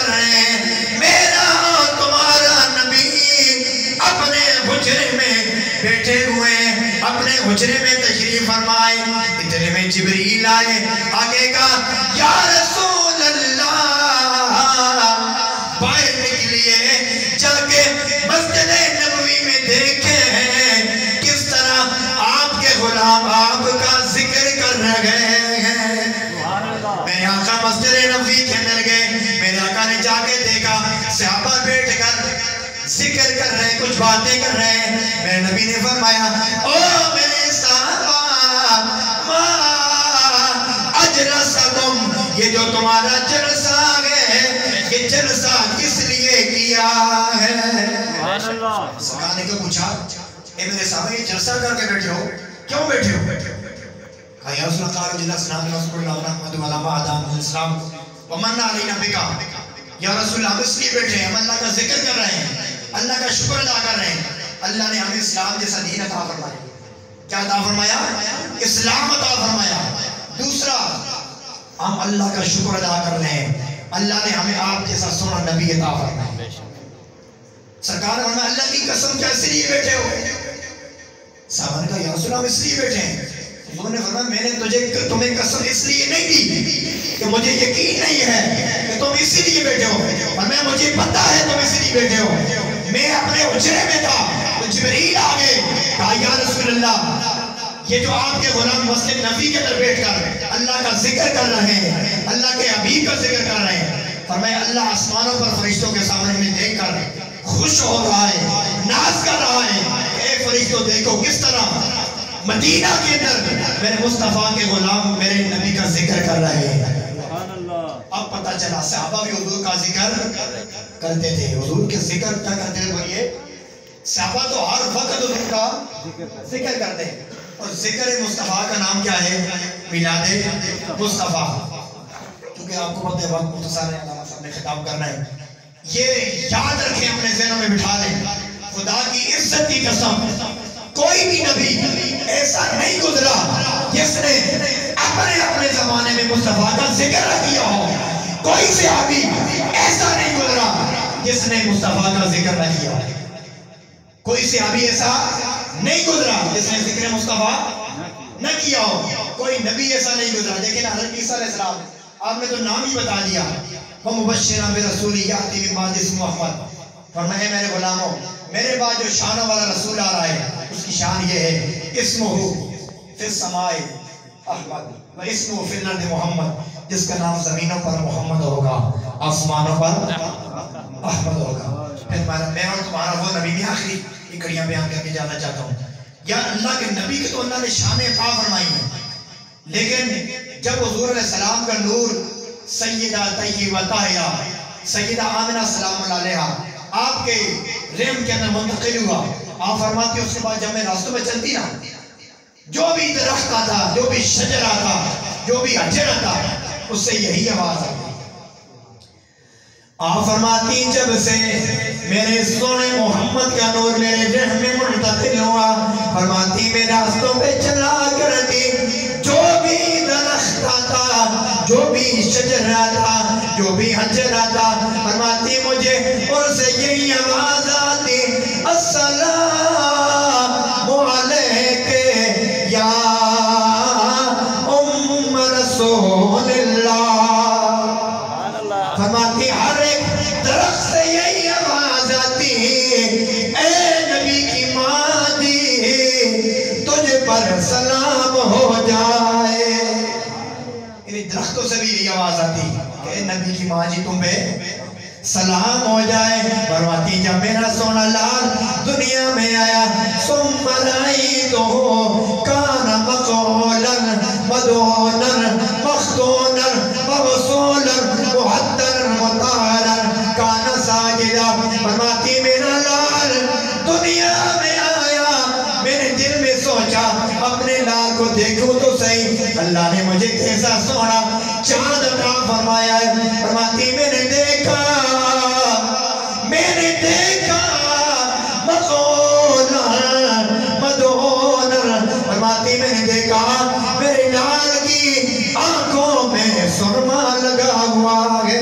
کر رہے ہیں. میرا تمہارا نبی اپنے حجرے میں بیٹھے ہوئے ہیں, اپنے حجرے میں تشریف فرمائے. اتنے میں جبریل آئے, آگے کا یا رسول اللہ باہر نکلیے, جا کے مسجد نبوی میں دیکھے ہیں کس طرح آپ کے غلام آپ کا ذکر کر رہے ہیں. میرے آقا مسجد نبوی کے اندر گئے, میرے آقا نے جا کے دیکھا صحابہ بیٹھ کر ذکر کر رہے ہیں, کچھ باتیں کر رہے ہیں. میرے نبی نے فرمایا او میرے صحابہ ما اجلسکم, یہ جو تمہارا جلسہ ہے یہ جلسہ کس لیے کیا ہے. سرکار نے کہا پوچھا اے میرے صحابہ یہ جلسہ کر کے بیٹھے ہو, کیوں بیٹھے ہو؟ کہا یا رسول اللہ جل سلام رسول اللہ محمد و علامہ آدم السلام ومن علینا بکا. یا رسول اللہ اس لیے بیٹھے ہیں, ہم اللہ کا ذکر کر رہے ہیں, اللہ کا شکر ادا کر رہے ہیں. اللہ نے ہمیں اسلام جیسا دین عطا فرمایا. کیا عطا فرمایا؟ اسلام عطا فرمایا. دوسرا ہم اللہ کا شکر ادا کر رہے ہیں, اللہ نے ہمیں آپ جیسا سونا نبی عطا فرمایا. سرکار نے فرمایا اللہ کی قسم کیا اس لیے بیٹھے ہو؟ صحابہ نے کہا یا رسول اللہ ہم اس لیے بیٹھے ہیں. انہوں نے فرمایا میں نے تمہیں قسم اس لیے نہیں دی کہ مجھے یقین نہیں ہے کہ تم اسی لیے بیٹھے ہو, فرمایا مجھے پتا ہے تم اسی لیے بیٹھے ہو. میں اپنے حجرے میں تھا تو جبریل آگے, کہا یا رسول اللہ یہ جو آپ کے غلام مسجد نبی کے اندر بیٹھ کر اللہ کا ذکر کر رہے ہیں, اللہ کے حبیب کا ذکر کر رہے ہیں, فرمایا اللہ آسمانوں پر فرشتوں کے سامنے میں دیکھ کر خوش ہو رہا ہے, ناز کر رہا ہے. اے فرشتوں دیکھو کس طرح مدینہ کے اندر میرے مصطفیٰ کے غلام میرے نبی کا ذکر کر رہے ہیں. اب پتہ چلا صحابہ بھی حضور کا ذکر کرتے تھے. حضور کے ذکر کیا کرتے تھے بولیے؟ صحابہ تو ہر وقت حضور کا ذکر کرتے ہیں. اور ذکر مصطفیٰ کا نام کیا ہے؟ میلاد مصطفیٰ. کیونکہ آپ کو پتہ ہے وقت مختصر ہے, علامہ صاحب نے خطاب کرنا ہے, یہ یاد رکھیں, اپنے ذہنوں میں بٹھا لیں. خدا کی عزت کی قسم کوئی بھی نبی ایسا نہیں گزرا جس نے اپنے زمانے میں مصطفیٰ کا ذکر نہ کیا ہو. کوئی صحابی ایسا نہیں گزرا جس نے مصطفیٰ کا ذکر نہ کیا. کوئی صحابی ایسا نہیں گزرا جس نے ذکر مصطفیٰ نہ کیا ہو. کوئی نبی ایسا نہیں گزرا. لیکن حضرت عیسیٰ علیہ السلام آپ نے تو نام ہی بتا دیا, وَمُبَشِّرًا بِرَسُولٍ يَأْتِي مِن بَعْدِهِ اسْمُهُ أَحْمَدُ. فرمایا میرے غلاموں, میرے بعد جو شانوں والا رسول آ رہا ہے اس کی شان یہ ہے اسمہ فی السماء احمد و اسمہ فی الارض محمد, جس کا نام زمینوں پر محمد ہوگا, آسمانوں پر احمد ہوگا. پھر میں اور تمہارا وہ نبی بھی آخری اکڑیاں بیان کر کے جانا چاہتا ہوں. یا اللہ کے نبی کی تو اللہ نے شان عطا فرمائی ہے, لیکن جب حضور علیہ السلام کا نور سیدہ طیبہ طاہرہ سیدہ آمنہ سلام اللہ علیہا آپ کے رحم کے اندر منتقل ہوا, آپ فرماتے ہیں اس کے بعد جب میں راستوں میں چلتی نا, جو بھی درخت آتا, جو بھی شجر آتا, جو بھی حجر آتا, اس سے یہی آواز آتی. آپ فرماتی جب سے میرے سونے محمد کا نور میرے رحم میں منتقل ہوا, فرماتی میں راستوں پہ چلا کرتی, جو بھی درخت آتا, جو بھی شجر آتا, جو بھی حجر آتا, فرماتی مجھے اور سے یہی آواز آتی, السلام علیکہ یا ام رسول اللہ. فرماتی ہر ایک درخت سے یہی آواز آتی, اے نبی کی ماں دی تجھ پر سلام ہو جائے. انہیں درختوں سے بھی یہی آواز آتی, اے نبی کی ماں جی تم پہ سلام ہو جائے. فرماتی جب میرا سونا لال دنیا میں آیا, ثم رأیتہ کان مقولا مدونا مختونا مغسولا محترا مطہرا کان ساجدا. فرماتی میرا لال دنیا میں آیا, میرے دل میں سوچا اپنے لال کو دیکھوں تو صحیح, اللہ نے مجھے کیسا سونا چاند عطا فرمایا ہے. فرماتی میں نے دیکھا فرماتی میں نے دیکھا میرے لال کی آنکھوں میں سرما لگا ہوا ہے.